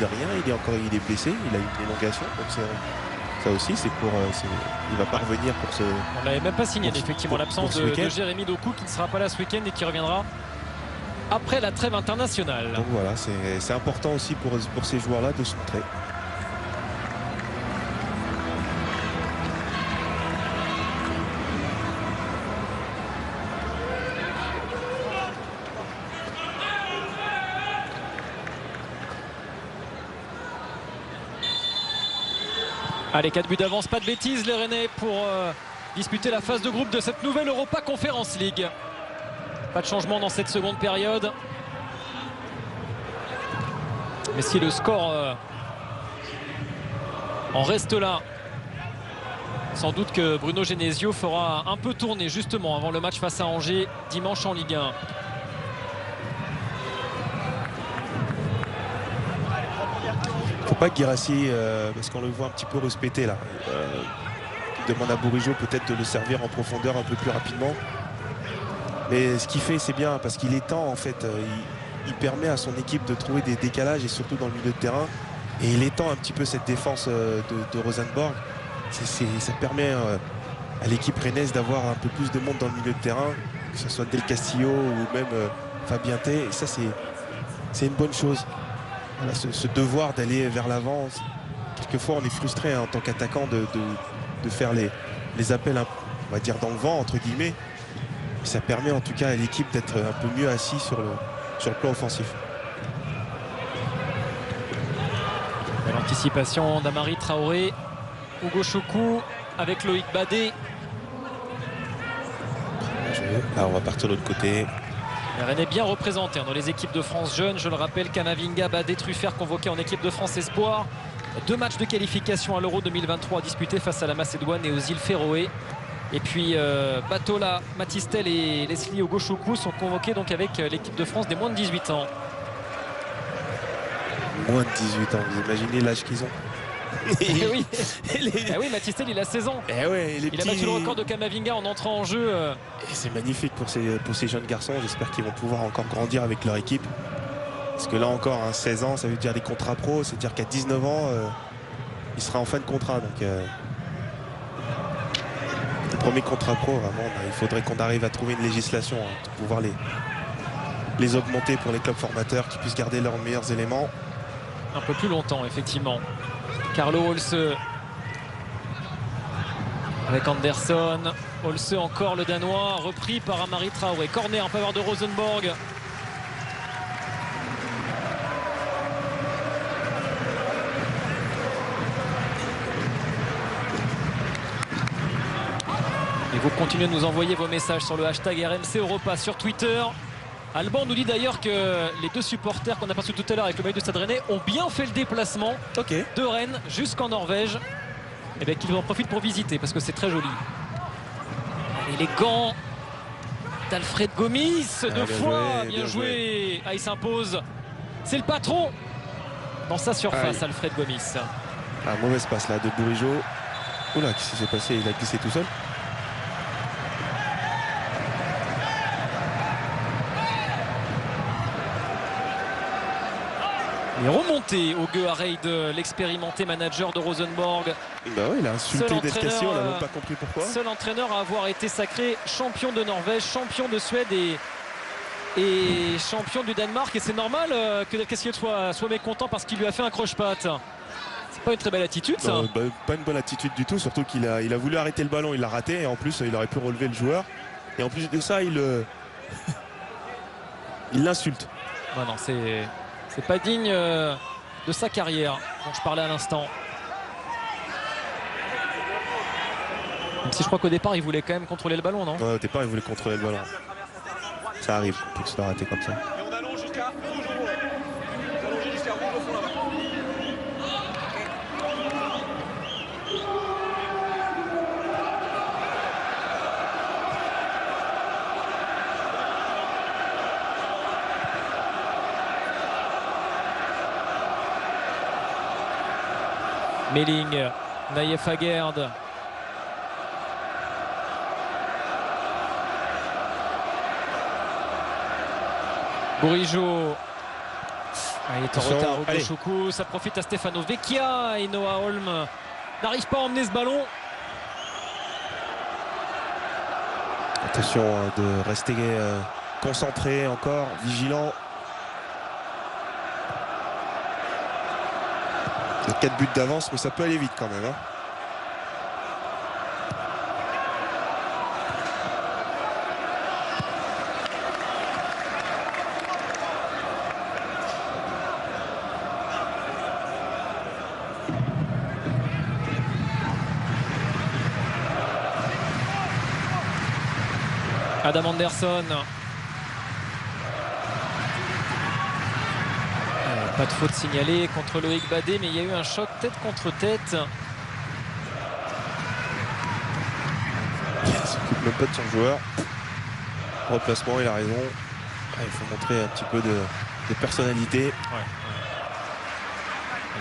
de rien, il est blessé, il a une élongation, donc ça aussi c'est pour il va pas revenir pour ce. On l'avait même pas signé effectivement, l'absence de Jérémy Doku qui ne sera pas là ce week-end et qui reviendra après la trêve internationale. Donc voilà, c'est important aussi pour ces joueurs-là de se montrer. Allez, 4 buts d'avance, pas de bêtises les Rennais pour disputer la phase de groupe de cette nouvelle Europa Conference League. Pas de changement dans cette seconde période. Mais si le score en reste là, sans doute que Bruno Genesio fera un peu tourner justement avant le match face à Angers dimanche en Ligue 1. Faut pas que Guirassy, parce qu'on le voit un petit peu respecté là, demande à Bourigeaud peut-être de le servir en profondeur un peu plus rapidement. Mais ce qu'il fait, c'est bien parce qu'il est temps en fait. Il permet à son équipe de trouver des décalages et surtout dans le milieu de terrain. Et il étend un petit peu cette défense de Rosenborg. Ça permet à l'équipe rennaise d'avoir un peu plus de monde dans le milieu de terrain, que ce soit Del Castillo ou même Fabien Tay. Et ça, c'est une bonne chose. Voilà, ce devoir d'aller vers l'avant. Quelquefois, on est frustré en tant qu'attaquant de faire les appels, on va dire, dans le vent, entre guillemets. Et ça permet en tout cas à l'équipe d'être un peu mieux assis sur le plan offensif. L'anticipation d'Amari Traoré, Hugo Choukou avec Loïc Badé. Là, on va partir de l'autre côté. Rennes est bien représenté dans les équipes de France jeunes. Je le rappelle, Camavinga, Badé, Truffert convoqués en équipe de France Espoir. 2 matchs de qualification à l'Euro 2023 disputés face à la Macédoine et aux îles Féroé. Et puis Batola, Matistel et Leslie Ogochukwu sont convoqués donc avec l'équipe de France des moins de 18 ans. Moins de 18 ans, vous imaginez l'âge qu'ils ont. Oui. Oui, Matistel il a 16 ans. Il a battu le record de Camavinga en entrant en jeu. Et c'est magnifique pour ces jeunes garçons. J'espère qu'ils vont pouvoir encore grandir avec leur équipe. Parce que là encore, 16 ans, ça veut dire des contrats pro. C'est-à-dire qu'à 19 ans, il sera en fin de contrat. Donc le premier contrat pro, vraiment, il faudrait qu'on arrive à trouver une législation pour pouvoir les augmenter pour les clubs formateurs qui puissent garder leurs meilleurs éléments. Un peu plus longtemps, effectivement. Carlo Holse avec Anderson. Holse encore le Danois, repris par Amari Traoré. Corner en faveur de Rosenborg. Et vous continuez de nous envoyer vos messages sur le hashtag RMC Europa sur Twitter. Alban nous dit d'ailleurs que les 2 supporters qu'on a passés tout à l'heure avec le maillot de Stade Rennais ont bien fait le déplacement de Rennes jusqu'en Norvège. Et bien qu'ils en profitent pour visiter parce que c'est très joli. Et les gants d'Alfred Gomis, 2 fois, bien joué. Ah, il s'impose. C'est le patron dans sa surface, Alfred Gomis. Mauvaise passe là de Bourigeaud. Oula, qu'est-ce qui s'est passé? Il a glissé tout seul. Et remonté au Guehareid, l'expérimenté manager de Rosenborg. Bah oui, il a insulté Del Castillo, on n'a même pas compris pourquoi. Seul entraîneur à avoir été sacré champion de Norvège, champion de Suède et champion du Danemark. Et c'est normal que Del Castillo soit mécontent parce qu'il lui a fait un croche-patte. C'est pas une très belle attitude, ça. Pas une bonne attitude du tout, surtout qu'il a voulu arrêter le ballon, il l'a raté. Et en plus, il aurait pu relever le joueur. Et en plus de ça, il l'insulte. Non, c'est pas digne de sa carrière dont je parlais à l'instant. Même si je crois qu'au départ, il voulait quand même contrôler le ballon, non? Ouais, au départ, il voulait contrôler le ballon. Ça arrive pour se le rater comme ça. Et on allonge jusqu'à Rouge au fond. On allonge jusqu'à Rouge au fond là-bas. Melling, Naïef Aguerd. Bourigeaud. Il est en retard au Gauchoku, ça profite à Stefano Vecchia et Noah Holm n'arrive pas à emmener ce ballon. Attention de rester concentré encore, vigilant. Il y a 4 buts d'avance, mais ça peut aller vite quand même. Hein. Adam Anderson. Pas de faute signalée contre Loïc Badet, mais il y a eu un choc tête contre tête. Il ne s'occupe même pas de son joueur. Replacement, il a raison. Il faut montrer un petit peu de personnalité. Ouais.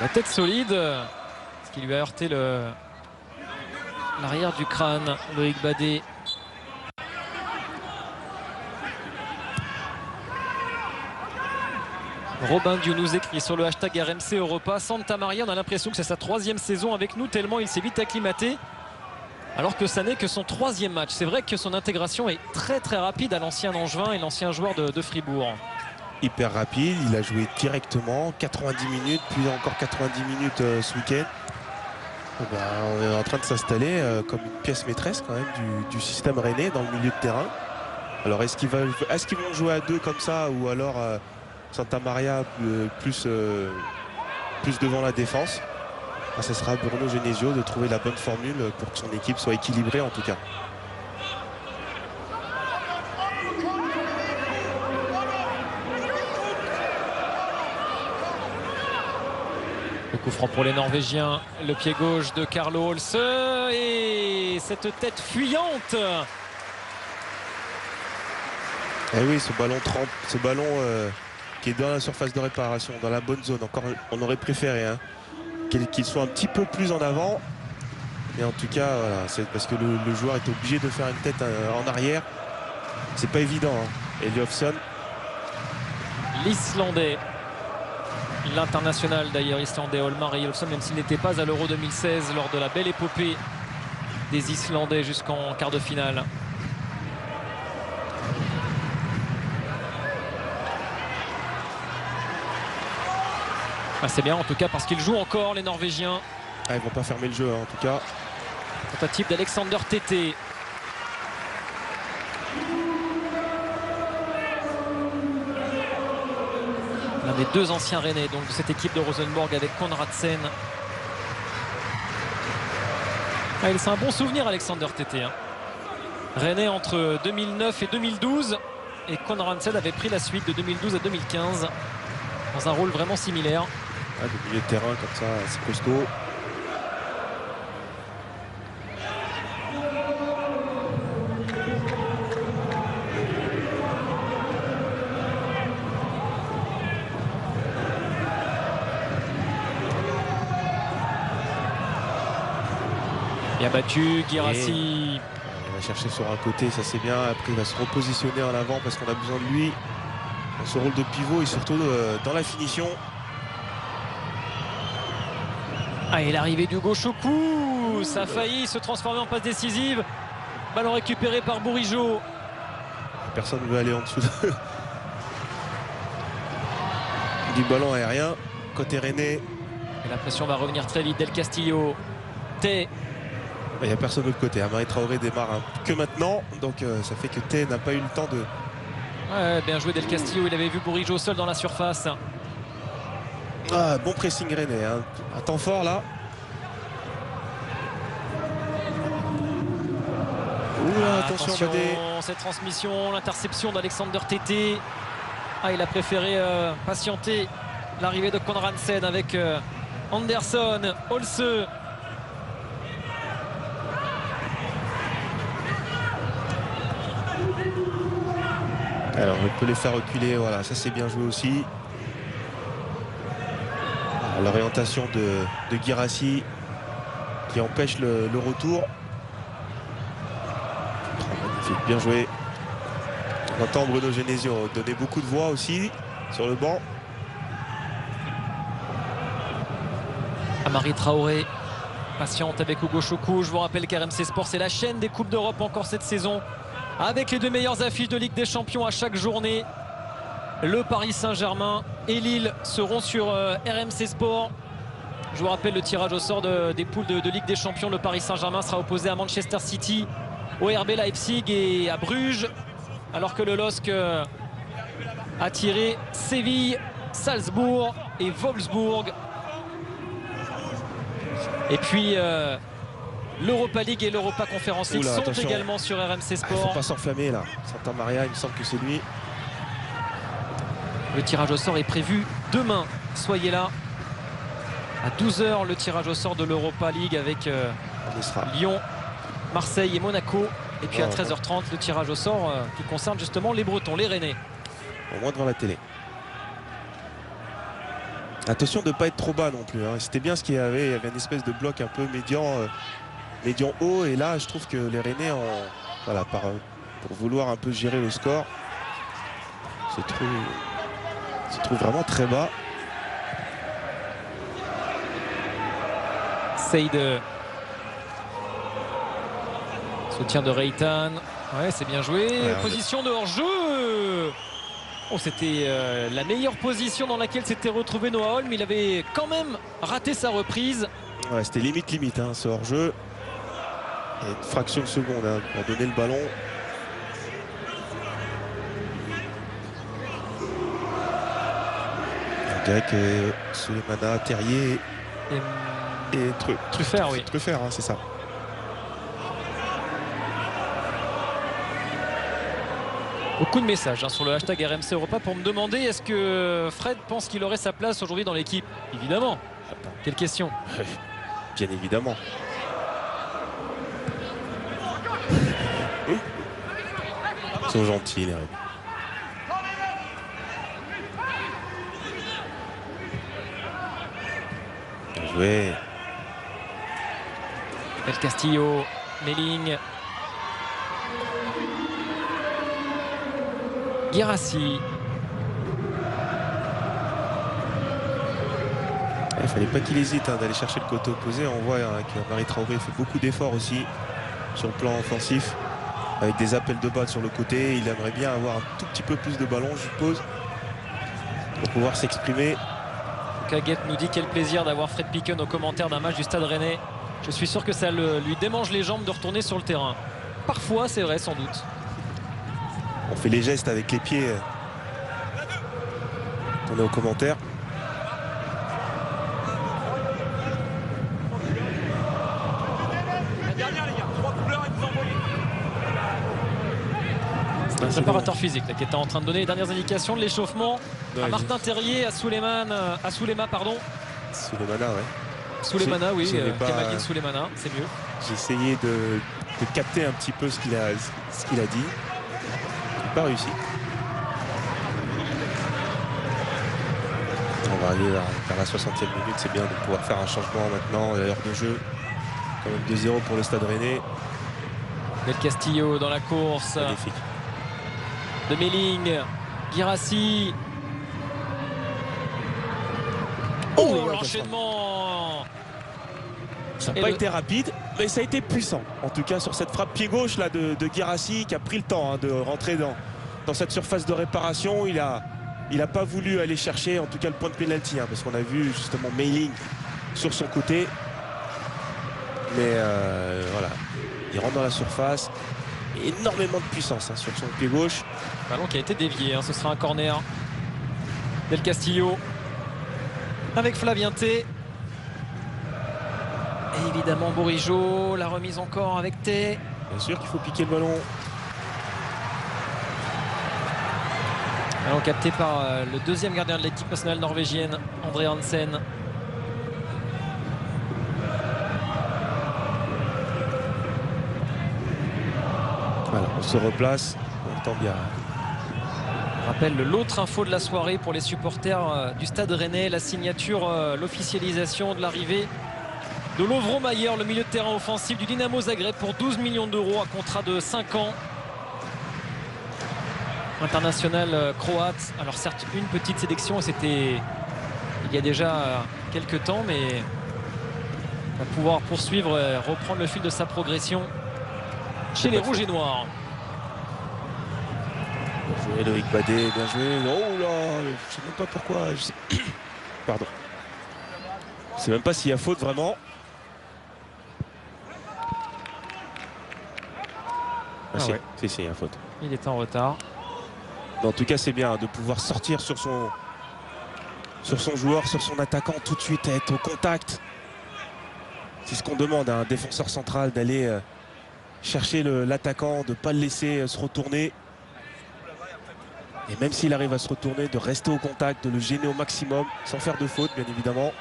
La tête solide, ce qui lui a heurté l'arrière du crâne, Loïc Badet. Robin Dieu nous écrit sur le hashtag RMC Europa: Santa Maria, on a l'impression que c'est sa 3e saison avec nous, tellement il s'est vite acclimaté, alors que ça n'est que son 3e match. C'est vrai que son intégration est très très rapide à l'ancien Angevin et l'ancien joueur de Fribourg. Hyper rapide, il a joué directement 90 minutes, puis encore 90 minutes ce week-end. On est en train de s'installer comme une pièce maîtresse quand même du système rennais dans le milieu de terrain. Alors est-ce qu'ils vont jouer à 2 comme ça, ou alors Santa Maria plus devant la défense? Ce sera Bruno Genesio de trouver la bonne formule pour que son équipe soit équilibrée en tout cas. Le coup franc pour les Norvégiens, le pied gauche de Carlo Holse et cette tête fuyante. Et oui, ce ballon qui est dans la surface de réparation, dans la bonne zone. Encore, on aurait préféré qu'il soit un petit peu plus en avant. Et en tout cas, voilà, c'est parce que le joueur est obligé de faire une tête en arrière. C'est pas évident. Eliofsson. L'Islandais, l'international d'ailleurs islandais Olmar Eliofsson, même s'il n'était pas à l'Euro 2016 lors de la belle épopée des Islandais jusqu'en quart de finale. C'est bien en tout cas parce qu'ils jouent encore, les Norvégiens. Ils vont pas fermer le jeu en tout cas. Tentative d'Alexander Tété. L'un des 2 anciens rennais donc de cette équipe de Rosenborg avec Konradsen. C'est un bon souvenir, Alexander Tété. Rennais entre 2009 et 2012. Et Konradsen avait pris la suite de 2012 à 2015 dans un rôle vraiment similaire. Le milieu de terrain comme ça, c'est costaud. Bien battu, Guirassy. Il va chercher sur un côté, ça c'est bien. Après il va se repositionner en avant parce qu'on a besoin de lui dans ce rôle de pivot et surtout dans la finition. Et l'arrivée du Gauchoku, ça a failli se transformer en passe décisive. Ballon récupéré par Bourigeaud. Personne ne veut aller en dessous du ballon aérien. Côté rennais. Et la pression va revenir très vite. Del Castillo. T. Il n'y a personne de l'autre côté. Amari Traoré démarre que maintenant. Donc ça fait que T n'a pas eu le temps de... Bien joué Del Castillo. Il avait vu Bourigeaud seul dans la surface. Bon pressing rennais. Un temps fort là. Attention cette transmission, l'interception d'Alexander Tété. Il a préféré patienter l'arrivée de Konradsen avec Anderson, Holse. Alors on peut les faire reculer, voilà, ça c'est bien joué aussi. L'orientation de Guirassy qui empêche le retour. Magnifique, bien joué. On entend Bruno Genesio donner beaucoup de voix aussi sur le banc. Amari Traoré, patiente avec Hugo Choukou. Je vous rappelle qu'RMC Sport, c'est la chaîne des Coupes d'Europe encore cette saison, avec les 2 meilleures affiches de Ligue des Champions à chaque journée. Le Paris Saint-Germain et Lille seront sur RMC Sport. Je vous rappelle le tirage au sort des poules de Ligue des Champions. Le Paris Saint-Germain sera opposé à Manchester City, au RB Leipzig et à Bruges, alors que le LOSC a tiré Séville, Salzbourg et Wolfsburg. Et puis l'Europa League et l'Europa Conference League sont attention. également sur RMC Sport. Il ne faut pas s'enflammer là. Santa Maria, il me semble que c'est lui. Le tirage au sort est prévu demain. Soyez là. À 12 h, le tirage au sort de l'Europa League avec Lyon, Marseille et Monaco. Et puis à 13h30, le tirage au sort qui concerne justement les Bretons, les Rennais. Au moins devant la télé. Attention de ne pas être trop bas non plus. Hein. C'était bien ce qu'il y avait. Il y avait une espèce de bloc un peu médian haut. Et là, je trouve que les Rennais, voilà, pour vouloir un peu gérer le score, se trouvent vraiment très bas. Seyd. Soutien de Reitan. Ouais, c'est bien joué. Ouais, position de hors-jeu. Oh, c'était la meilleure position dans laquelle s'était retrouvé Noah Holm. Il avait quand même raté sa reprise. Ouais, c'était limite hein, ce hors-jeu. Et une fraction de seconde hein, pour donner le ballon. On dirait que Souleymana, Terrier et Truffert, oui. Truffert, hein, c'est ça. Beaucoup de messages hein, sur le hashtag RMC Europa pour me demander est-ce que Fred pense qu'il aurait sa place aujourd'hui dans l'équipe. Évidemment. Quelle question. Bien évidemment. Ils sont gentils les Rennais. Bien joué. El Castillo, Melling. Guirassy. Il ne fallait pas qu'il hésite hein, d'aller chercher le côté opposé. On voit hein, qu'Amari Traoré fait beaucoup d'efforts aussi sur le plan offensif, avec des appels de balle sur le côté. Il aimerait bien avoir un tout petit peu plus de ballon, je suppose, pour pouvoir s'exprimer. Kaguet nous dit quel plaisir d'avoir Fred Picken au commentaire d'un match du Stade Rennais. Je suis sûr que ça lui démange les jambes de retourner sur le terrain. Parfois, c'est vrai, sans doute. On fait les gestes avec les pieds. On est au commentaire. La dernière, les gars. 3 couleurs et vous envoyez. C'est un préparateur physique là, qui était en train de donner les dernières indications de l'échauffement à Martin Terrier, à Souleymana, ouais. Souleymana, oui, Kemaline Souleymana, c'est mieux. J'ai essayé de capter un petit peu ce qu'il a dit. Pas réussi. On va aller vers la 60e minute. C'est bien de pouvoir faire un changement maintenant à l'heure de jeu. Quand même 2-0 pour le Stade Rennais. El Castillo dans la course. Magnifique. De Melling. Guirassy. Oh, l'enchaînement. Ça n'a pas été rapide, mais ça a été puissant. En tout cas, sur cette frappe pied gauche là, de Guirassy, qui a pris le temps hein, de rentrer dans cette surface de réparation. Il a pas voulu aller chercher, en tout cas, le point de pénalty, hein, parce qu'on a vu justement Melling sur son côté. Mais voilà, il rentre dans la surface. Énormément de puissance hein, sur son pied gauche. Ballon qui a été dévié, hein, ce sera un corner. Del Castillo avec Flavien T. Et évidemment Bourigeaud, la remise encore avec T. Bien sûr qu'il faut piquer le ballon. Ballon capté par le deuxième gardien de l'équipe nationale norvégienne, André Hansen. Voilà, on se replace, on entend bien. Je rappelle l'autre info de la soirée pour les supporters du Stade Rennais, la signature, l'officialisation de l'arrivée de Lovro Mayer, le milieu de terrain offensif du Dynamo Zagreb pour 12 millions d'euros, à contrat de 5 ans. International croate. Alors certes, une petite sélection, c'était il y a déjà quelques temps, mais va pouvoir poursuivre et reprendre le fil de sa progression chez les Rouges et Noirs. Bien joué Loïc Badet, bien joué. Oh là, je sais même pas pourquoi. Pardon. Je sais même pas s'il y a faute vraiment. Ah, si, ouais. si, il y a faute. Il est en retard. Mais en tout cas, c'est bien de pouvoir sortir sur son joueur, sur son attaquant tout de suite, être au contact. C'est ce qu'on demande à un défenseur central, d'aller chercher l'attaquant, de ne pas le laisser se retourner. Et même s'il arrive à se retourner, de rester au contact, de le gêner au maximum, sans faire de faute, bien évidemment.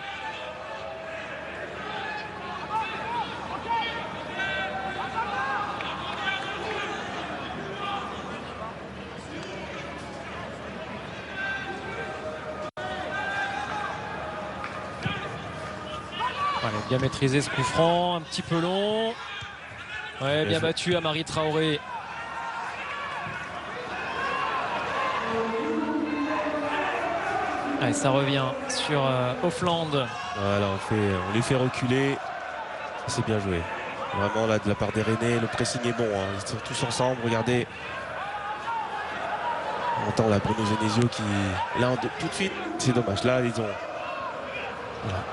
Voilà, bien maîtrisé ce coup franc, un petit peu long. Ouais, bien battu à Marie Traoré. Allez, ça revient sur Offland. Voilà, on les fait reculer. C'est bien joué. Vraiment là de la part des Rennais, le pressing est bon. Hein. Ils sont tous ensemble, regardez. On entend là Bruno Genesio qui... Là, tout de suite, c'est dommage. Là, ils ont... Voilà.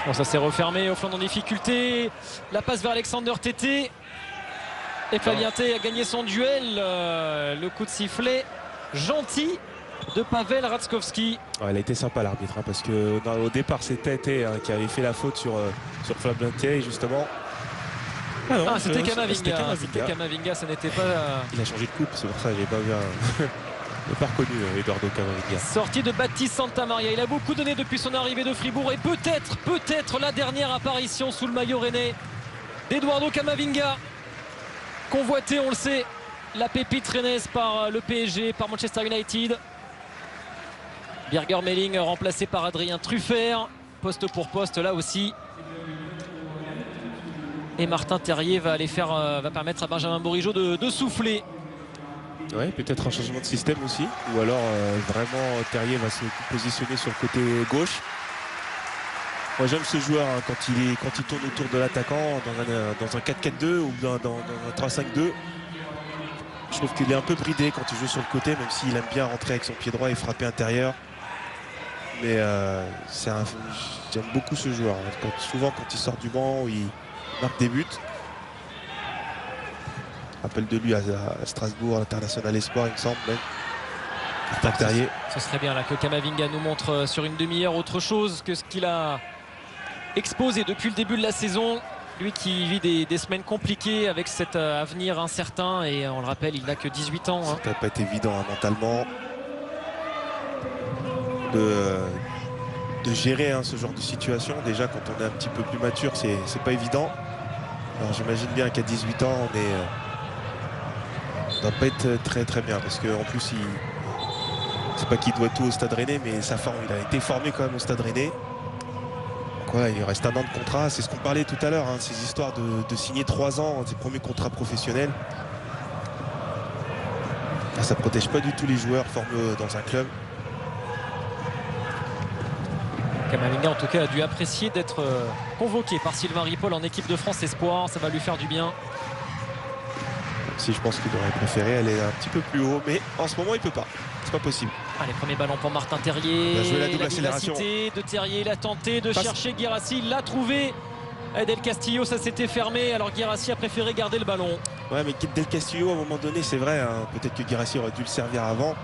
Bon, ça s'est refermé, Offland en difficulté. La passe vers Alexander Tété. Et Faliente a gagné son duel. Le coup de sifflet gentil de Pavel Raczkowski. Ouais, elle a été sympa l'arbitre, hein, parce que au départ c'était Tété qui avait fait la faute sur Faliente et justement. Ah, c'était Camavinga. C'était Camavinga, ça n'était pas. Il a changé de coupe, c'est pour ça que j'ai pas vu j'ai pas reconnu Eduardo Camavinga. Sortie de Baptiste Santamaria. Il a beaucoup donné depuis son arrivée de Fribourg et peut-être la dernière apparition sous le maillot rennais d'Eduardo Camavinga. Convoité, on le sait, la pépite rennaise par le PSG, par Manchester United. Birger Meling remplacé par Adrien Truffert, poste pour poste là aussi. Et Martin Terrier va permettre à Benjamin Bourigeaud de souffler. Ouais, peut-être un changement de système aussi, ou alors vraiment Terrier va se positionner sur le côté gauche. Moi j'aime ce joueur hein, quand il tourne autour de l'attaquant dans un 4-4-2 ou dans un 3-5-2. Je trouve qu'il est un peu bridé quand il joue sur le côté, même s'il aime bien rentrer avec son pied droit et frapper intérieur. Mais j'aime beaucoup ce joueur. Hein. Souvent quand il sort du banc, il marque des buts. Rappelle de lui à Strasbourg, l'International Espoir, il me semble même. Terrier. Ce serait bien là que Camavinga nous montre sur une demi-heure autre chose que ce qu'il a exposé depuis le début de la saison. Lui qui vit des semaines compliquées avec cet avenir incertain et on le rappelle, il n'a que 18 ans. Hein. Ça n'a pas été évident hein, mentalement de gérer hein, ce genre de situation. Déjà quand on est un petit peu plus mature, c'est pas évident. Alors j'imagine bien qu'à 18 ans, on doit pas être très bien parce qu'en plus c'est pas qu'il doit tout au Stade Rennais, mais il a été formé quand même au Stade Rennais. Donc voilà, il reste un an de contrat, c'est ce qu'on parlait tout à l'heure, hein, ces histoires de signer 3 ans, ses premiers contrats professionnels. Là, ça protège pas du tout les joueurs formés dans un club. Camavinga en tout cas a dû apprécier d'être convoqué par Sylvain Ripoll en équipe de France Espoir, ça va lui faire du bien. Si je pense qu'il aurait préféré aller un petit peu plus haut, mais en ce moment il peut pas, c'est pas possible. Allez, premier ballon pour Martin Terrier. Bien joué, la double accélération de Terrier, il a tenté de chercher Guirassy, il l'a trouvé. Del Castillo, ça s'était fermé, alors Guirassy a préféré garder le ballon. Ouais, mais Del Castillo à un moment donné, c'est vrai, hein, peut-être que Guirassy aurait dû le servir avant.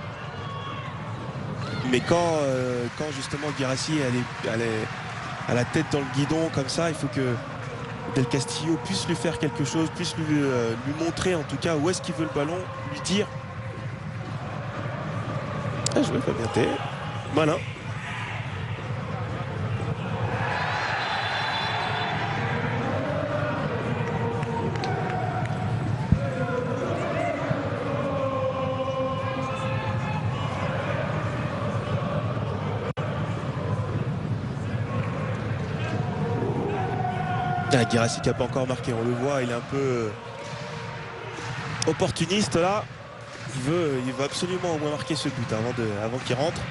Mais quand justement Guirassy elle est à la tête dans le guidon comme ça, il faut que Del Castillo puisse lui faire quelque chose, puisse lui montrer en tout cas où est-ce qu'il veut le ballon, lui dire. Ah, joué Fabien, malin. Ah, Guirassy qui n'a pas encore marqué, on le voit, il est un peu opportuniste là. Il veut absolument au moins marquer ce but avant qu'il rentre.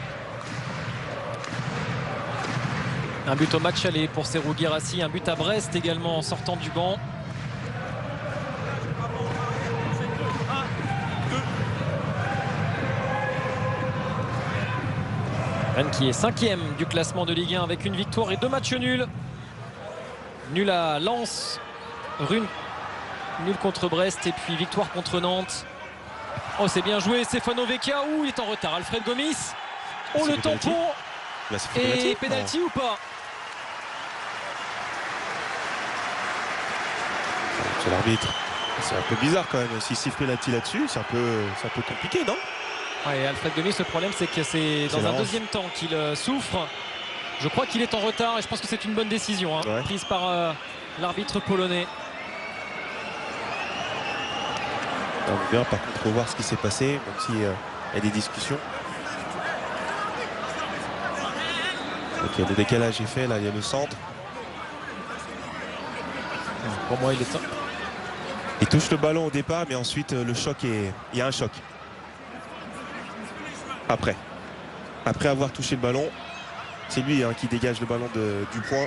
Un but au match aller pour Serhou Guirassy, un but à Brest également en sortant du banc. Rennes qui est 5e du classement de Ligue 1 avec une victoire et 2 matchs nuls. Nul à Lens, Rune, nul contre Brest et puis victoire contre Nantes. Oh, c'est bien joué, Stefano Vecchia. Ouh, il est en retard, Alfred Gomis. Oh, le tampon. Et pénalty ou pas? C'est l'arbitre. C'est un peu bizarre quand même. S'il siffle pénalty là-dessus, c'est un peu compliqué, non? Ouais, Alfred Gomis, le problème c'est que c'est dans un deuxième temps qu'il souffre. Je crois qu'il est en retard et je pense que c'est une bonne décision prise par l'arbitre polonais. On veut bien par contre revoir ce qui s'est passé, même s'il y a des discussions. Donc, il y a le décalage est fait, là il y a le centre. Pour moi il est top. Il touche le ballon au départ, mais ensuite le choc est. Il y a un choc. Après avoir touché le ballon, c'est lui qui dégage le ballon du point.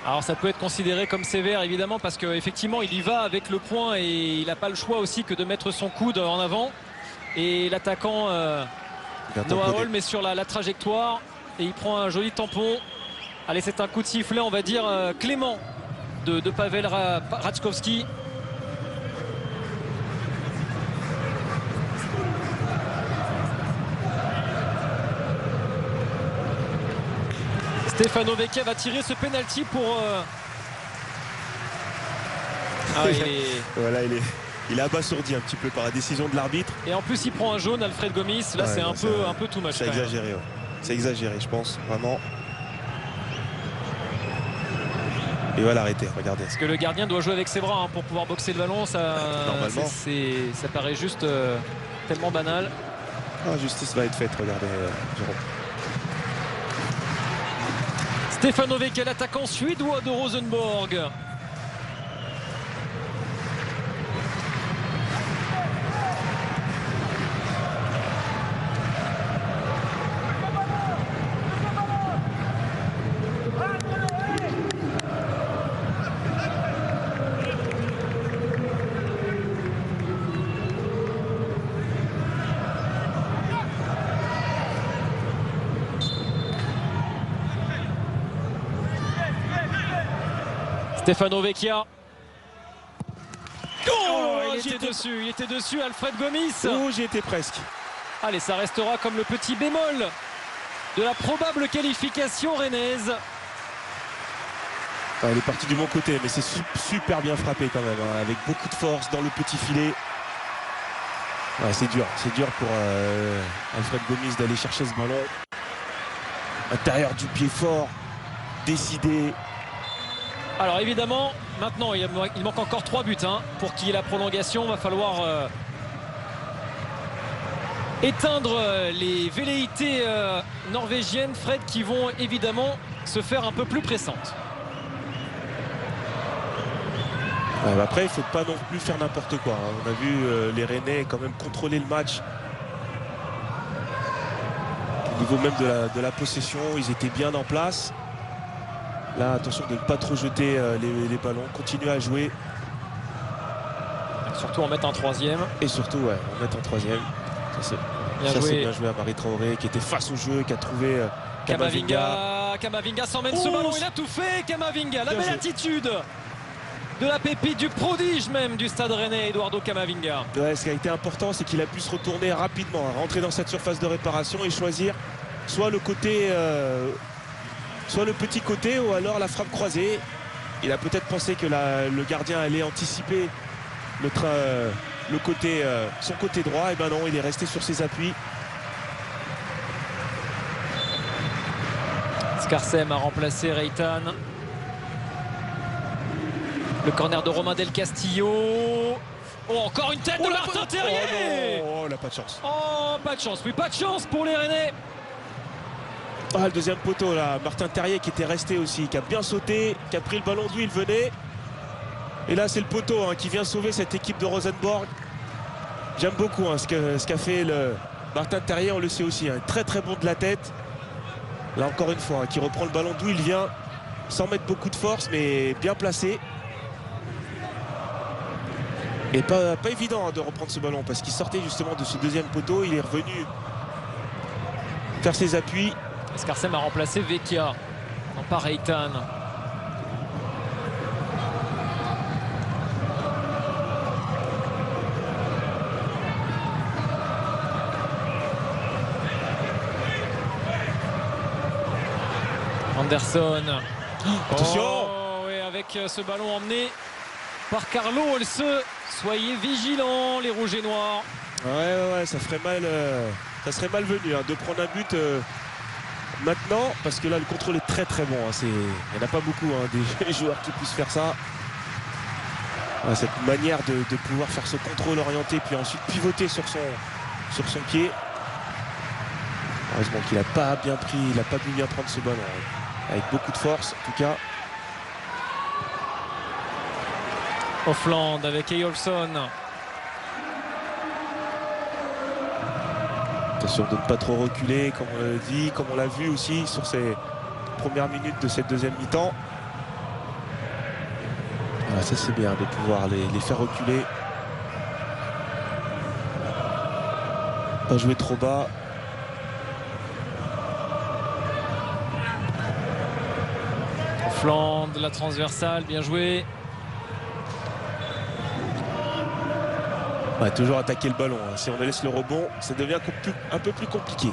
Alors ça peut être considéré comme sévère évidemment parce qu'effectivement il y va avec le point et il n'a pas le choix aussi que de mettre son coude en avant. Et l'attaquant Noah Holm est sur la trajectoire et il prend un joli tampon. Allez, c'est un coup de sifflet on va dire clément de Pavel Raczkowski. Stefano Vecchia va tirer ce penalty pour... Voilà, il est abasourdi un petit peu par la décision de l'arbitre. Et en plus il prend un jaune, Alfred Gomis. Là c'est un peu too much. C'est exagéré, c'est exagéré je pense, vraiment. Il va l'arrêter, regardez. Parce que le gardien doit jouer avec ses bras pour pouvoir boxer le ballon. Normalement. Ça paraît juste tellement banal. Justice va être faite, regardez Jérôme. Stefano Vecchia, l'attaquant suédois de Rosenborg. Stefano Vecchia. Il était dessus, Alfred Gomis. Oh, j'y étais presque. Allez, ça restera comme le petit bémol de la probable qualification rennaise. Elle est partie du bon côté, mais c'est super bien frappé quand même, avec beaucoup de force dans le petit filet. C'est dur pour Alfred Gomis d'aller chercher ce ballon. Intérieur du pied fort, décidé. Alors évidemment, maintenant il manque encore 3 buts pour qu'il y ait la prolongation. Il va falloir éteindre les velléités norvégiennes, Fred, qui vont évidemment se faire un peu plus pressantes. Après, il ne faut pas non plus faire n'importe quoi. On a vu les Rennais quand même contrôler le match. Au niveau même de la possession, ils étaient bien en place. Là, attention de ne pas trop jeter les ballons, continuer à jouer. Surtout en mettre un troisième. Et surtout, en mettre un troisième. Ça, c'est bien joué à Marie Traoré, qui était face au jeu, qui a trouvé Camavinga. Camavinga s'emmène ce ballon, il a tout fait, Camavinga. La belle attitude de la pépite, du prodige même du Stade Rennais, Eduardo Camavinga. Ce qui a été important, c'est qu'il a pu se retourner rapidement, rentrer dans cette surface de réparation et choisir soit le côté... soit le petit côté ou alors la frappe croisée. Il a peut-être pensé que le gardien allait anticiper son côté droit. Et ben non, il est resté sur ses appuis. Skarsheim a remplacé Reitan. Le corner de Romain Del Castillo. Oh, encore une tête de Martin Terrier. Oh, il n'a pas de chance. Oh, pas de chance. Oui, pas de chance pour les Rennais. Le deuxième poteau là, Martin Terrier qui était resté aussi, qui a bien sauté, qui a pris le ballon d'où il venait. Et là c'est le poteau qui vient sauver cette équipe de Rosenborg. J'aime beaucoup ce qu'a fait Martin Terrier, on le sait aussi, très très bon de la tête. Là encore une fois, qui reprend le ballon d'où il vient, sans mettre beaucoup de force, mais bien placé. Et pas évident de reprendre ce ballon parce qu'il sortait justement de ce deuxième poteau. Il est revenu faire ses appuis. Skarsheim a remplacé Vecchia, non pas Reitan. Anderson. Attention. Oh, oui, avec ce ballon emmené par Carlo Olse. Soyez vigilants, les rouges et noirs. Ouais, ça ferait mal. Ça serait malvenu de prendre un but maintenant, parce que là le contrôle est très très bon. Il n'y en a pas beaucoup des joueurs qui puissent faire ça. Cette manière de pouvoir faire ce contrôle orienté, puis ensuite pivoter sur son pied. Heureusement qu'il n'a pas bien pris, il n'a pas pu bien prendre ce ballon. Avec beaucoup de force en tout cas. Offland avec Eyolfsson. Attention de ne pas trop reculer, comme on l'a dit, comme on l'a vu aussi sur ces premières minutes de cette deuxième mi-temps. Ça c'est bien de pouvoir les faire reculer. Pas jouer trop bas. Offland, la transversale, bien joué. Toujours attaquer le ballon. Si on laisse le rebond, ça devient un peu plus compliqué.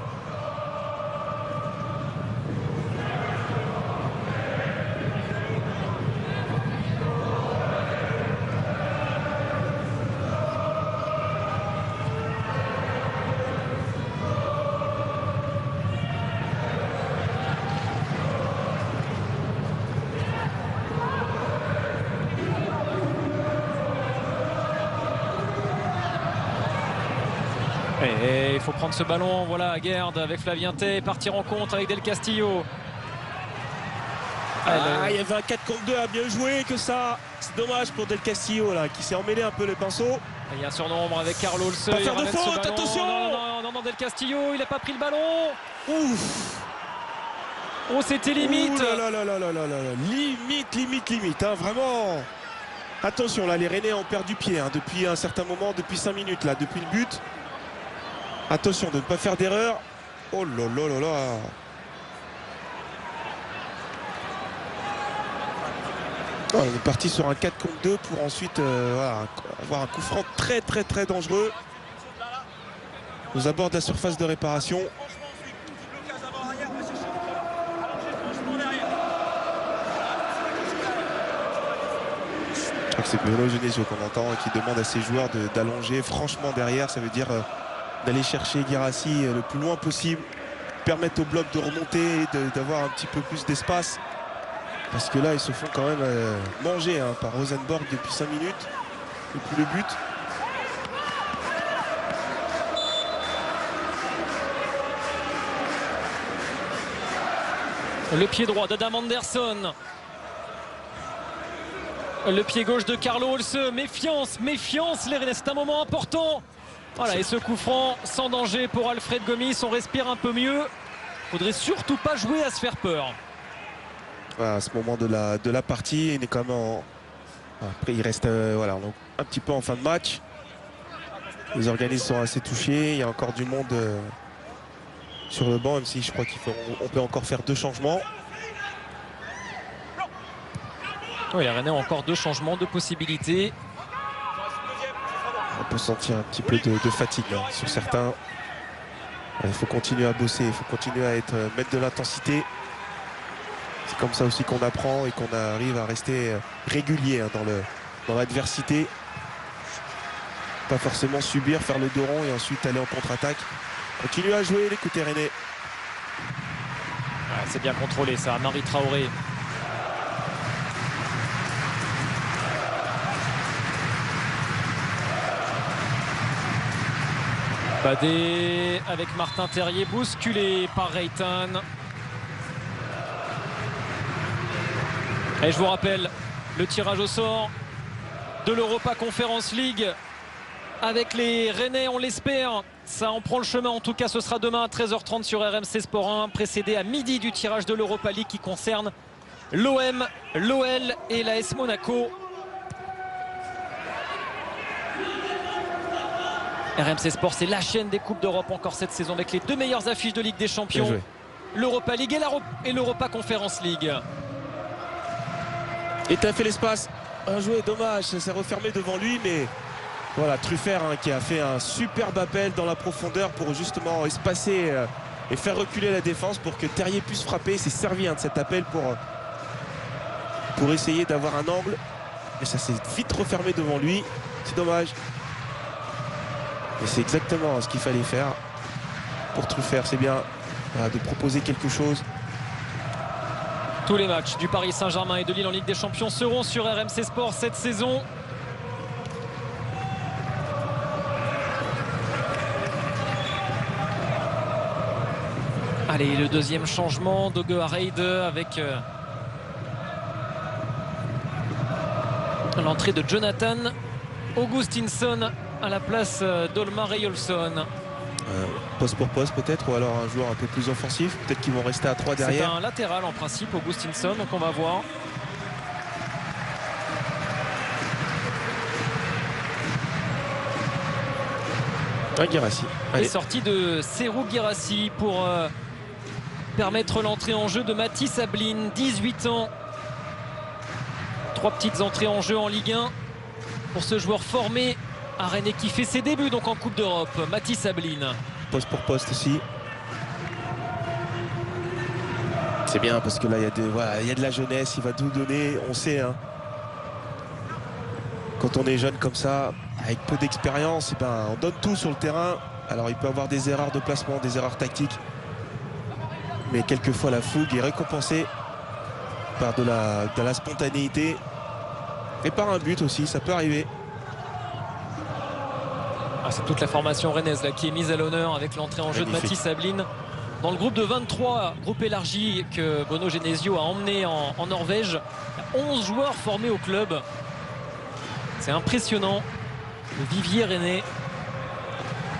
Et il faut prendre ce ballon, voilà, Guerd avec Flavien Tay, partir en contre avec Del Castillo. Il y avait un 4 contre 2 à bien jouer que ça. C'est dommage pour Del Castillo là, qui s'est emmêlé un peu les pinceaux. Il y a un surnombre avec Carlo Olse. Pas faire de faute, attention. Non, Del Castillo, il n'a pas pris le ballon. Ouf. Oh, c'était limite. Ouh là. Limite, vraiment. Attention là, les Rennais ont perdu pied depuis un certain moment, depuis 5 minutes là, depuis le but. Attention de ne pas faire d'erreur. Oh là. On est parti sur un 4 contre 2 pour ensuite avoir un coup franc très dangereux aux abords de la surface de réparation. Je crois que c'est Bruno Genesio qu'on entend et qui demande à ses joueurs d'allonger franchement derrière. Ça veut dire d'aller chercher Guirassy le plus loin possible, permettre au bloc de remonter, d'avoir un petit peu plus d'espace. Parce que là, ils se font quand même manger par Rosenborg depuis 5 minutes. Depuis le but. Le pied droit d'Adam Anderson. Le pied gauche de Carlo Olse. Méfiance, les Rennais. C'est un moment important. Voilà, et ce coup franc sans danger pour Alfred Gomis. On respire un peu mieux. Faudrait surtout pas jouer à se faire peur. À ce moment de la partie, il est quand même après il reste un petit peu en fin de match. Les organismes sont assez touchés. Il y a encore du monde sur le banc, même si je crois qu'on peut encore faire 2 changements. Oui, les Rennais ont encore 2 changements, 2 possibilités. On peut sentir un petit peu de fatigue sur certains. Il faut continuer à bosser, il faut continuer à mettre de l'intensité. C'est comme ça aussi qu'on apprend et qu'on arrive à rester régulier dans l'adversité. Pas forcément subir, faire le dos rond et ensuite aller en contre-attaque. Continuez à jouer les côtés Rennais. C'est bien contrôlé ça, Marie Traoré. Badé avec Martin Terrier, bousculé par Reitan. Et je vous rappelle le tirage au sort de l'Europa Conference League avec les Rennais, on l'espère. Ça en prend le chemin, en tout cas ce sera demain à 13h30 sur RMC Sport 1, précédé à midi du tirage de l'Europa League qui concerne l'OM, l'OL et l'AS Monaco. RMC Sport, c'est la chaîne des Coupes d'Europe encore cette saison avec les 2 meilleures affiches de Ligue des Champions, l'Europa League et l'Europa Conference League. Et t'as fait l'espace, un jouet, dommage, ça s'est refermé devant lui, mais voilà, Truffert qui a fait un superbe appel dans la profondeur pour justement espacer et faire reculer la défense pour que Terrier puisse frapper. Il s'est servi de cet appel pour essayer d'avoir un angle, et ça s'est vite refermé devant lui, c'est dommage. Et c'est exactement ce qu'il fallait faire pour Truffert, c'est bien de proposer quelque chose. Tous les matchs du Paris Saint-Germain et de Lille en Ligue des Champions seront sur RMC Sport cette saison. Allez, le deuxième changement d'Oge Hareide avec l'entrée de Jonathan Augustinsson à la place d'Olmar Eyolfsson. Poste pour poste peut-être, ou alors un joueur un peu plus offensif. Peut-être qu'ils vont rester à 3 derrière. C'est un latéral en principe, Augustinsson, donc on va voir. Guirassy. Et sortie de Serhou Guirassy pour permettre l'entrée en jeu de Mathis Ablin, 18 ans. 3 petites entrées en jeu en Ligue 1 pour ce joueur formé à Rennes et qui fait ses débuts donc en Coupe d'Europe, Mathis Ablin. Poste pour poste aussi. C'est bien parce que là il y a de la jeunesse, il va tout donner, on sait. Quand on est jeune comme ça, avec peu d'expérience, on donne tout sur le terrain. Alors il peut avoir des erreurs de placement, des erreurs tactiques. Mais quelquefois la fougue est récompensée par de la spontanéité. Et par un but aussi, ça peut arriver. C'est toute la formation rennaise là, qui est mise à l'honneur avec l'entrée en jeu de Mathis Ablin dans le groupe de 23, groupe élargi que Bruno Genesio a emmené en Norvège. Il y a 11 joueurs formés au club. C'est impressionnant, le vivier rennais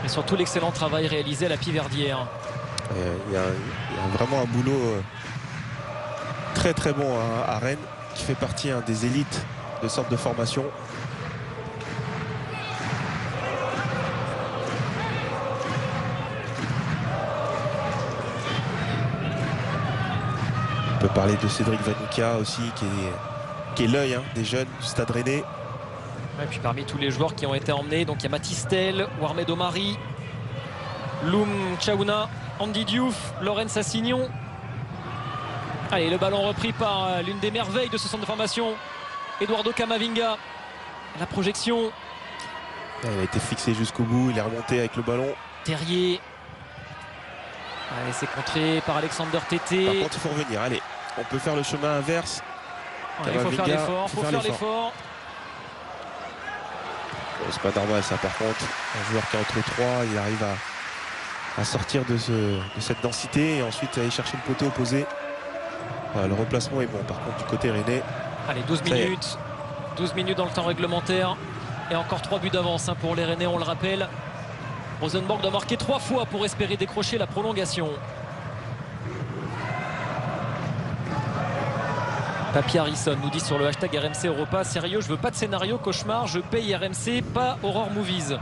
et surtout l'excellent travail réalisé à la Piverdière. Il y a vraiment un boulot très très bon à Rennes, qui fait partie des élites de sorte de formation. On peut parler de Cédric Vanouka aussi, qui est l'œil des jeunes du Stade Rennais. Et puis parmi tous les joueurs qui ont été emmenés, donc il y a Mathys Tel, Warmed Omari, Loum Chaouna, Andy Diouf, Laurent Assignon. Allez, le ballon repris par l'une des merveilles de ce centre de formation, Eduardo Camavinga. La projection. Il a été fixé jusqu'au bout, il est remonté avec le ballon. Terrier. Allez, c'est contré par Alexander Tété. Par contre, il faut revenir. Allez, on peut faire le chemin inverse. Il faut faire l'effort. C'est pas normal ça, par contre. Un joueur qui est entre 3, il arrive à sortir de cette densité et ensuite aller chercher le poteau opposé. Voilà, le remplacement est bon par contre du côté rennais. Allez, 12 minutes. 12 minutes dans le temps réglementaire. Et encore 3 buts d'avance pour les Rennais, on le rappelle. Rosenborg doit marquer 3 fois pour espérer décrocher la prolongation. Papy Harrison nous dit sur le hashtag RMC Europa: sérieux, je veux pas de scénario cauchemar, je paye RMC, pas Horror Movies.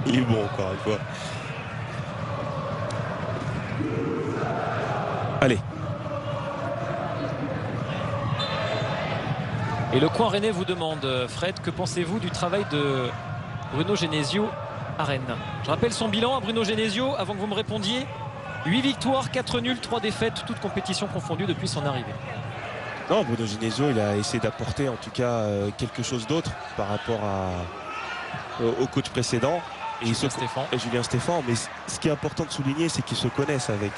Il est bon encore une fois. Allez. Et le coin rennais vous demande, Fred, que pensez-vous du travail de Bruno Genesio à Rennes? Je rappelle son bilan à Bruno Genesio avant que vous me répondiez. 8 victoires, 4 nuls, 3 défaites, toutes compétitions confondues depuis son arrivée. Non, Bruno Genesio, il a essayé d'apporter en tout cas quelque chose d'autre par rapport au coach précédent. Et Julien Stéphan. Mais ce qui est important de souligner, c'est qu'ils se connaissent avec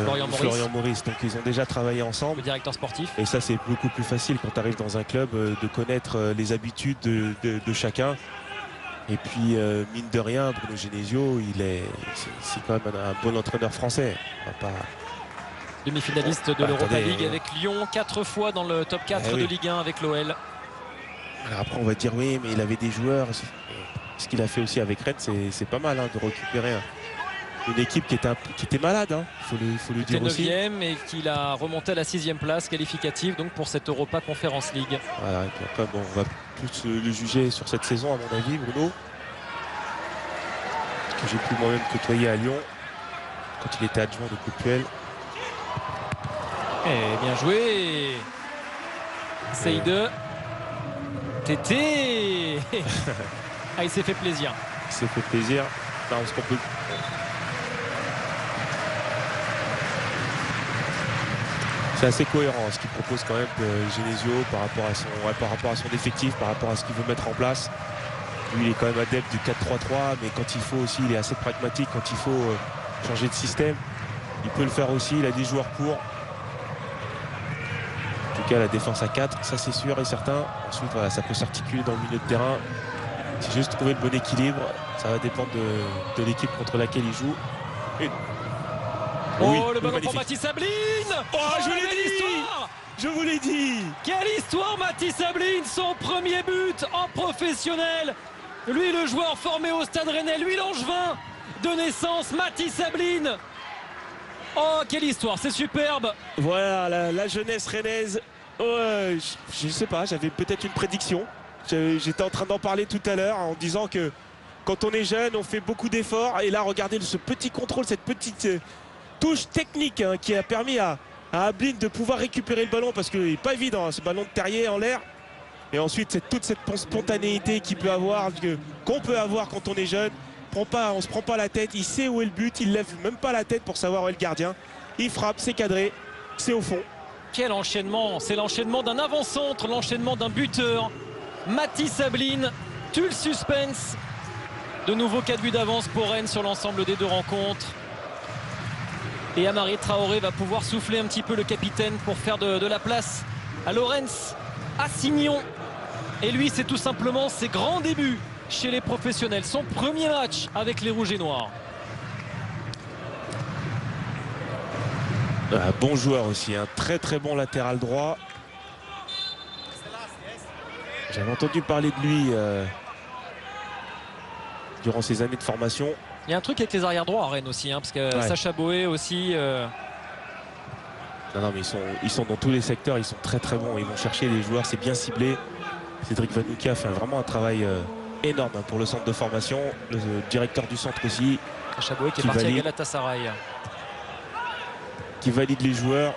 Florian Maurice. Donc ils ont déjà travaillé ensemble. Le directeur sportif. Et ça, c'est beaucoup plus facile quand tu arrives dans un club de connaître les habitudes de chacun. Et puis, mine de rien, Bruno Genesio, c'est quand même un bon entraîneur français. Demi-finaliste de l'Europa League avec Lyon, 4 fois dans le top 4 de Ligue 1 avec l'OL. Alors après, on va dire oui, mais il avait des joueurs. Ce qu'il a fait aussi avec Rennes, c'est pas mal, hein, de récupérer une équipe qui était malade, hein, faut le dire aussi. 9e et qu'il a remonté à la 6e place qualificative donc pour cette Europa Conference League. Voilà, et puis après, bon, on va plus le juger sur cette saison, à mon avis, Bruno, que j'ai pu moi-même côtoyer à Lyon quand il était adjoint de Courpuel. Et bien joué, Seide. Tété. Ah, il s'est fait plaisir. Il s'est fait plaisir. Non, parce qu'on peut... C'est assez cohérent ce qu'il propose quand même, Genesio, par rapport à son effectif, par rapport à ce qu'il veut mettre en place. Lui, il est quand même adepte du 4-3-3, mais quand il faut aussi, il est assez pragmatique. Quand il faut changer de système, il peut le faire aussi. Il a des joueurs pour. En tout cas, la défense à 4, ça c'est sûr et certain. Ensuite, voilà, ça peut s'articuler dans le milieu de terrain. C'est juste trouver le bon équilibre. Ça va dépendre de l'équipe contre laquelle il joue. Oh, oui, le ballon magnifique. pour Mathis Sabline. Oh, je l'ai dit. Histoire. Je vous l'ai dit. Quelle histoire, Mathis Sabline, son premier but en professionnel. Lui, le joueur formé au Stade Rennais, lui l'Angevin de naissance, Mathis Sabline. Oh, quelle histoire, c'est superbe. Voilà, la jeunesse rennaise. Ouais, je sais pas, j'avais peut-être une prédiction. J'étais en train d'en parler tout à l'heure en disant que quand on est jeune, on fait beaucoup d'efforts. Et là, regardez ce petit contrôle, cette petite touche technique, hein, qui a permis à Ablin de pouvoir récupérer le ballon parce qu'il n'est pas évident, hein, ce ballon de Terrier en l'air. Et ensuite, toute cette spontanéité qu'on peut avoir quand on est jeune. On se prend pas la tête, il sait où est le but, il lève même pas la tête pour savoir où est le gardien. Il frappe, c'est cadré, c'est au fond. Quel enchaînement, c'est l'enchaînement d'un avant-centre, l'enchaînement d'un buteur. Mathis Sabline tue le suspense. De nouveau 4 buts d'avance pour Rennes sur l'ensemble des deux rencontres. Et Amari Traoré va pouvoir souffler un petit peu le capitaine pour faire de la place à Lorenz Assignon. Et lui, c'est tout simplement ses grands débuts chez les professionnels. Son premier match avec les Rouges et Noirs. Bon joueur aussi, un très très bon latéral droit. J'avais entendu parler de lui durant ses années de formation. Il y a un truc avec les arrières droits à Rennes aussi, hein, parce que ouais. Sacha Boé aussi. Non, mais ils sont dans tous les secteurs, ils sont très très bons. Ils vont chercher les joueurs, c'est bien ciblé. Cédric Vanoukia fait vraiment un travail énorme, hein, pour le centre de formation. Le directeur du centre aussi. Sacha Boé qui est parti à Galatasaray. Qui valide les joueurs.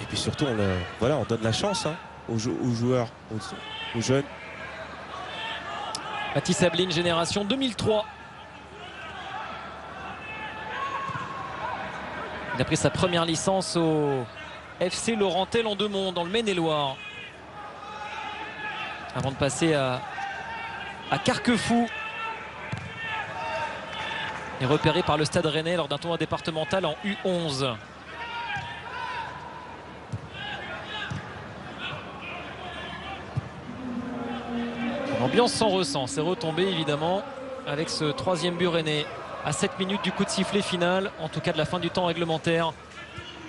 Et puis surtout, on donne la chance, hein, aux joueurs, aux jeunes. Mathis Sabline, génération 2003. Il a pris sa première licence au FC Laurentel en Demont, dans le Maine-et-Loire. Avant de passer à Carquefou. Il est repéré par le Stade Rennais lors d'un tournoi départemental en U11. L'ambiance s'en ressent, c'est retombé évidemment avec ce troisième but rennais à 7 minutes du coup de sifflet final, en tout cas de la fin du temps réglementaire.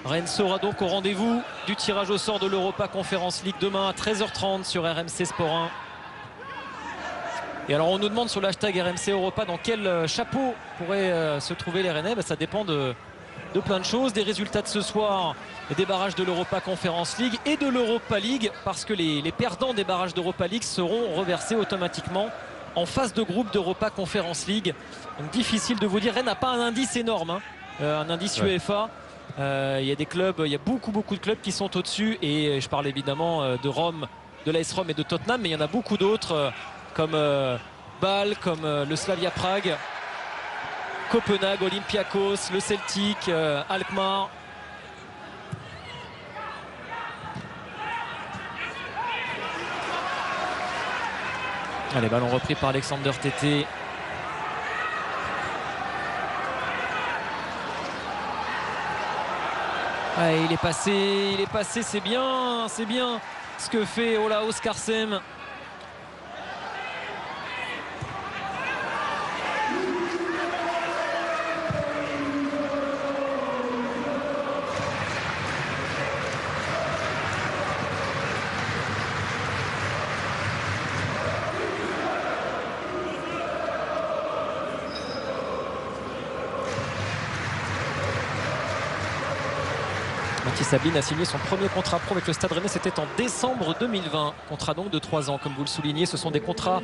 Rennes sera donc au rendez-vous du tirage au sort de l'Europa Conference League demain à 13h30 sur RMC Sport 1. Et alors on nous demande sur l'hashtag RMC Europa dans quel chapeau pourraient se trouver les Rennais. Ça dépend de plein de choses, des résultats de ce soir, des barrages de l'Europa Conference League et de l'Europa League, parce que les perdants des barrages d'Europa League seront reversés automatiquement en phase de groupe d'Europa Conference League. Donc difficile de vous dire. Rennes n'a pas un indice énorme, hein, un indice UEFA. Il y a des clubs, il y a beaucoup de clubs qui sont au-dessus, et je parle évidemment de Rome, de l'AS Rome et de Tottenham, mais il y en a beaucoup d'autres comme Bâle, comme le Slavia Prague, Copenhague, Olympiakos, le Celtic, Alkmaar. Allez, ballon repris par Alexander Tété. Ouais, il est passé, c'est bien ce que fait Olaus Karsem. Mathis Ablin a signé son premier contrat pro avec le Stade Rennais, c'était en décembre 2020. Contrat donc de 3 ans, comme vous le soulignez. Ce sont des contrats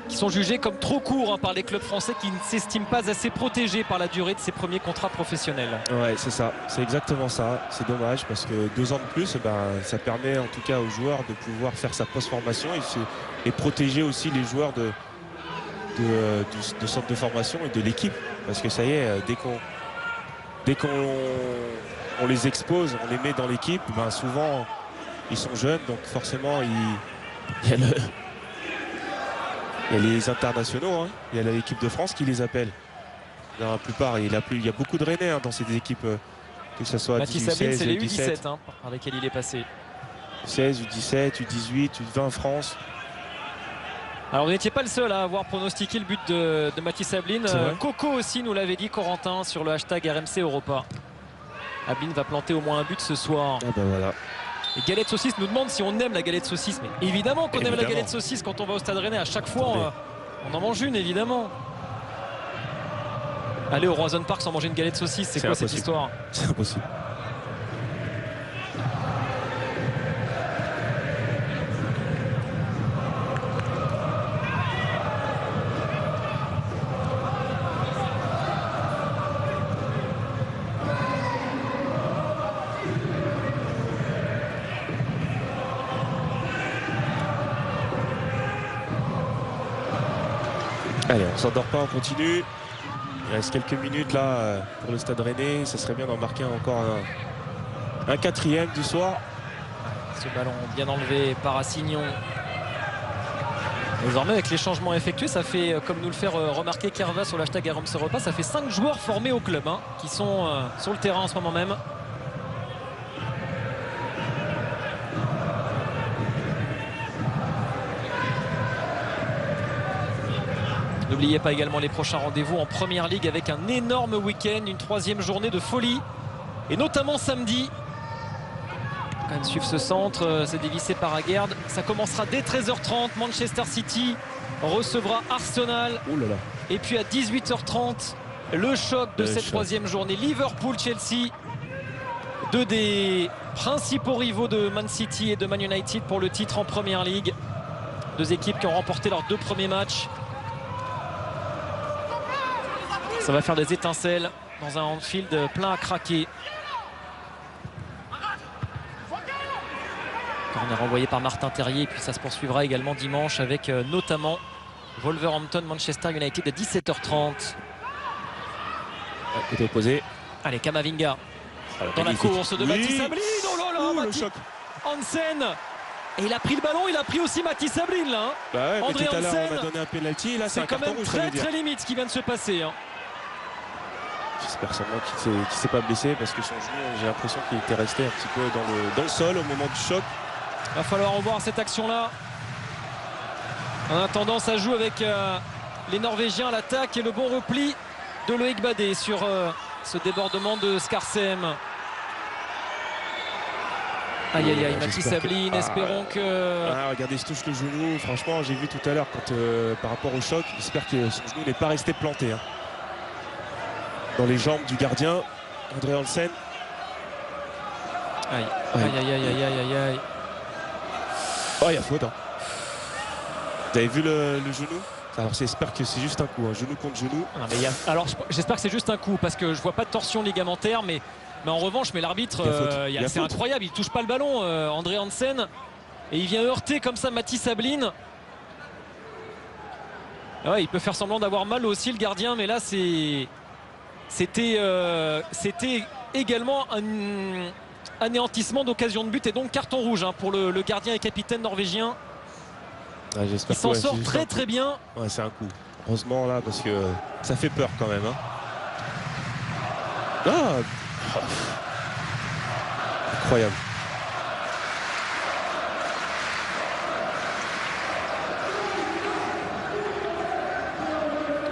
qui sont jugés comme trop courts par les clubs français qui ne s'estiment pas assez protégés par la durée de ces premiers contrats professionnels. Ouais, c'est ça, c'est exactement ça. C'est dommage parce que 2 ans de plus, ça permet en tout cas aux joueurs de pouvoir faire sa post-formation et protéger aussi les joueurs de centre de formation et de l'équipe. Parce que ça y est, dès qu'on les expose, on les met dans l'équipe, souvent ils sont jeunes, donc forcément il y a les internationaux, hein. Il y a l'équipe de France qui les appelle. Dans la plupart, il y a beaucoup de Rennais dans ces équipes, que ce soit Mathis Ablin, c'est les U17 par lesquels il est passé. U16, U17, U18, U20 France. Alors vous n'étiez pas le seul à avoir pronostiqué le but de Mathis Ablin. Coco aussi nous l'avait dit, Corentin, sur le hashtag RMC Europa. Ablin va planter au moins un but ce soir. Ah ben voilà. Et Galette Saucisse nous demande si on aime la galette saucisse. Mais évidemment qu'on aime la galette saucisse quand on va au Stade Rennais. À chaque fois, on en mange une, évidemment. Aller au Roison Park sans manger une galette saucisse, c'est quoi impossible. Cette histoire? C'est impossible. Allez, on s'endort pas, on continue. Il reste quelques minutes là pour le Stade Rennais. Ça serait bien d'en marquer encore un 4e du soir. Ce ballon bien enlevé par Assignon. Désormais, avec les changements effectués, ça fait, comme nous le fait remarquer Kerva sur l'hashtag RMC Repas, ça fait 5 joueurs formés au club qui sont sur le terrain en ce moment même. N'oubliez pas également les prochains rendez-vous en Première Ligue avec un énorme week-end, une 3e journée de folie. Et notamment samedi. Quand même suivre ce centre, c'est dévissé par Aguerd. Ça commencera dès 13h30. Manchester City recevra Arsenal. Oh là là. Et puis à 18h30, le choc de cette 3e journée. Liverpool-Chelsea. Deux des principaux rivaux de Man City et de Man United pour le titre en Première Ligue. Deux équipes qui ont remporté leurs 2 premiers matchs. Ça va faire des étincelles dans un Anfield plein à craquer. Corner envoyé par Martin Terrier. Et puis ça se poursuivra également dimanche avec notamment Wolverhampton-Manchester United à 17h30. Côté opposé. Allez, Kamavinga dans la course de Mathis Ablin. Oh là là, le choc. Hansen. Et il a pris le ballon, il a pris aussi Mathis Ablin là. André tout à l'heure on a donné un penalty. Là c'est quand même très limite ce qui vient de se passer. J'espère seulement qu'il ne s'est pas blessé parce que son genou, j'ai l'impression qu'il était resté un petit peu dans le sol au moment du choc. Il va falloir revoir cette action-là. En attendant, ça joue avec les Norvégiens à l'attaque et le bon repli de Loïc Badé sur ce débordement de Skarsheim. Aïe aïe aïe, Mathis Ablin, espérons que... regardez, il se touche le genou. Franchement, j'ai vu tout à l'heure par rapport au choc, j'espère que son genou n'est pas resté planté. Dans les jambes du gardien, André Hansen. Aïe, aïe, aïe, aïe, aïe, aïe, aïe. Oh, il y a faute. Vous avez vu le genou? Alors j'espère que c'est juste un coup, genou contre genou. Alors j'espère que c'est juste un coup parce que je vois pas de torsion ligamentaire, mais en revanche, l'arbitre, c'est incroyable, il touche pas le ballon, André Hansen, et il vient heurter comme ça Mathis Ablin. Ouais, il peut faire semblant d'avoir mal aussi le gardien, mais là c'était également un anéantissement d'occasion de but et donc carton rouge pour le gardien et capitaine norvégien. Il s'en sort très bien. Ouais, c'est un coup. Heureusement là parce que ça fait peur quand même. Incroyable.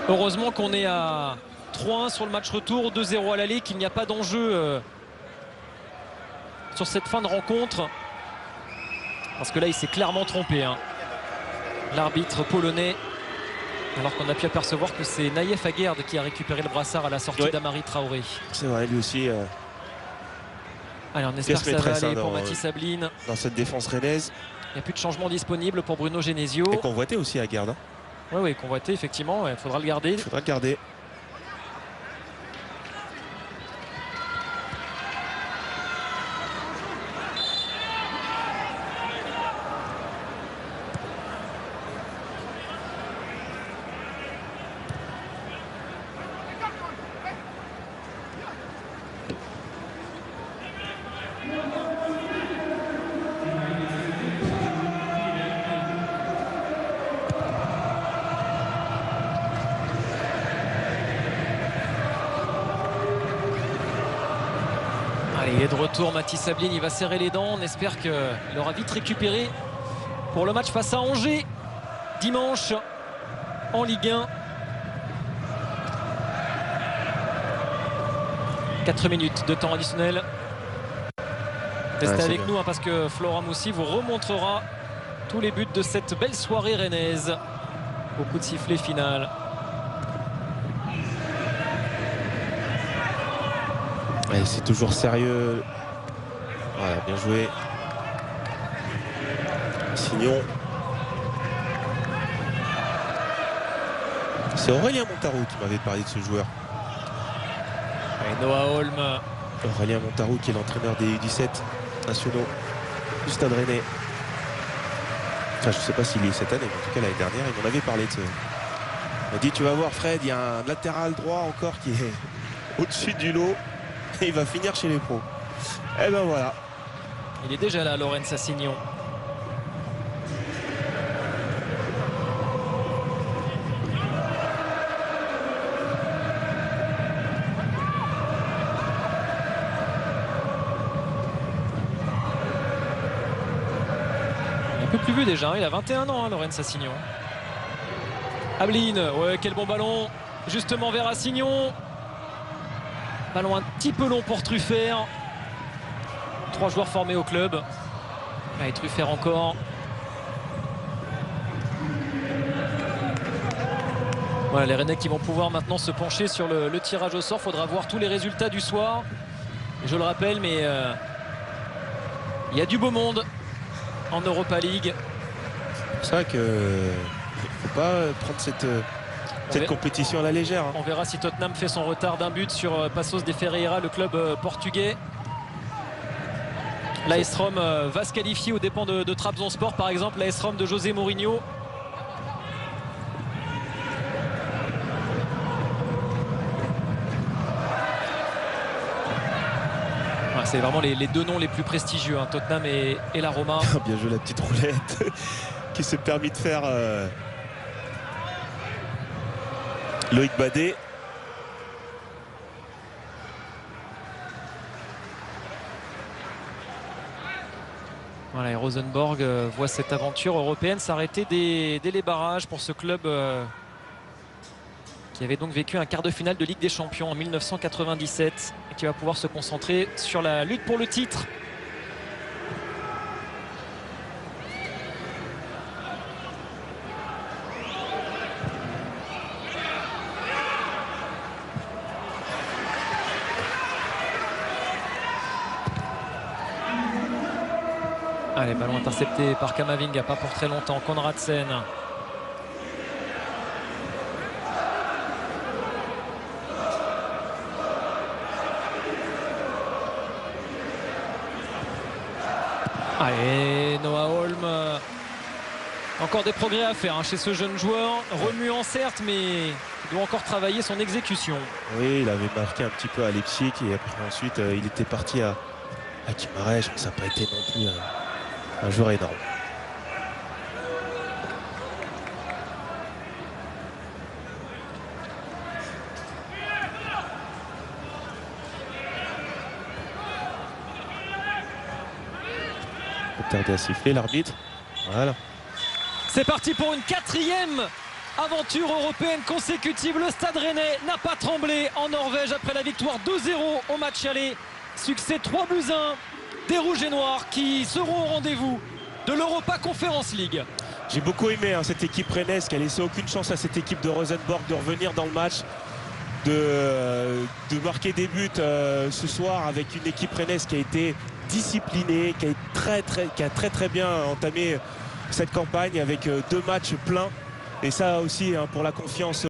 Heureusement qu'on est à 3-1 sur le match retour, 2-0 à l'aller, qu'il n'y a pas d'enjeu sur cette fin de rencontre. Parce que là, il s'est clairement trompé. L'arbitre polonais. Alors qu'on a pu apercevoir que c'est Naïef Aguerd qui a récupéré le brassard à la sortie d'Amari Traoré. C'est vrai, lui aussi. Allez, on espère que ça va aller pour Mathis Ablin. Dans cette défense rennaise. Il n'y a plus de changement disponible pour Bruno Genesio. Et convoité aussi à garde. Oui, convoité, effectivement. Il faudra le garder. Il faudra le garder. Il est de retour, Mathis Ablin, il va serrer les dents. On espère qu'il aura vite récupéré pour le match face à Angers dimanche en Ligue 1. 4 minutes de temps additionnel. Restez avec nous parce que Florent Moussi vous remontrera tous les buts de cette belle soirée rennaise. Beaucoup de sifflets final. C'est toujours sérieux. Voilà, bien joué. Signon. C'est Aurélien Montarou qui m'avait parlé de ce joueur. Et Noah Holm. Aurélien Montarou qui est l'entraîneur des U17 nationaux du Stade Rennais. Enfin, je ne sais pas s'il est cette année, mais en tout cas l'année dernière, il m'en avait parlé de ce. Il m'a dit, tu vas voir Fred, il y a un latéral droit encore qui est au-dessus du lot. Et il va finir chez les pros. Et ben voilà. Il est déjà là, Lorenz Assignon. Il n'a plus vu déjà, il a 21 ans, Lorenz Assignon. Ablin, ouais, quel bon ballon. Justement vers Assignon. Ballon un petit peu long pour Truffert. 3 joueurs formés au club. Allez, Truffert encore. Voilà, les Rennais qui vont pouvoir maintenant se pencher sur le tirage au sort. Il faudra voir tous les résultats du soir. Je le rappelle, mais il y a du beau monde en Europa League. C'est vrai qu'il ne faut pas prendre cette compétition à la légère. On verra si Tottenham fait son retard d'un but sur Passos de Ferreira, le club portugais. L'AS Rome va se qualifier aux dépens de Trabzonspor, par exemple. L'AS Rome de José Mourinho. C'est vraiment les deux noms les plus prestigieux, Tottenham et la Roma. Bien joué la petite roulette qui s'est permis de faire Loïc Badet. Voilà, et Rosenborg voit cette aventure européenne s'arrêter dès les barrages pour ce club qui avait donc vécu un quart de finale de Ligue des Champions en 1997 et qui va pouvoir se concentrer sur la lutte pour le titre. Allez, ballon intercepté par Kamavinga, pas pour très longtemps. Konradsen. Allez, Noah Holm. Encore des progrès à faire chez ce jeune joueur. Remuant certes, mais il doit encore travailler son exécution. Oui, il avait marqué un petit peu à Leipzig et après ensuite il était parti à Guimarães. Ça n'a pas été non plus un joueur énorme. Tardé à siffler l'arbitre. Voilà. C'est parti pour une 4e aventure européenne consécutive. Le Stade Rennais n'a pas tremblé en Norvège après la victoire 2-0 au match aller. Succès 3-1 des Rouges et Noirs qui seront au rendez-vous de l'Europa Conference League. J'ai beaucoup aimé cette équipe rennaise qui a laissé aucune chance à cette équipe de Rosenborg de revenir dans le match. de marquer des buts ce soir avec une équipe rennaise qui a été disciplinée, qui a très bien entamé cette campagne avec 2 matchs pleins. Et ça aussi, hein, pour la confiance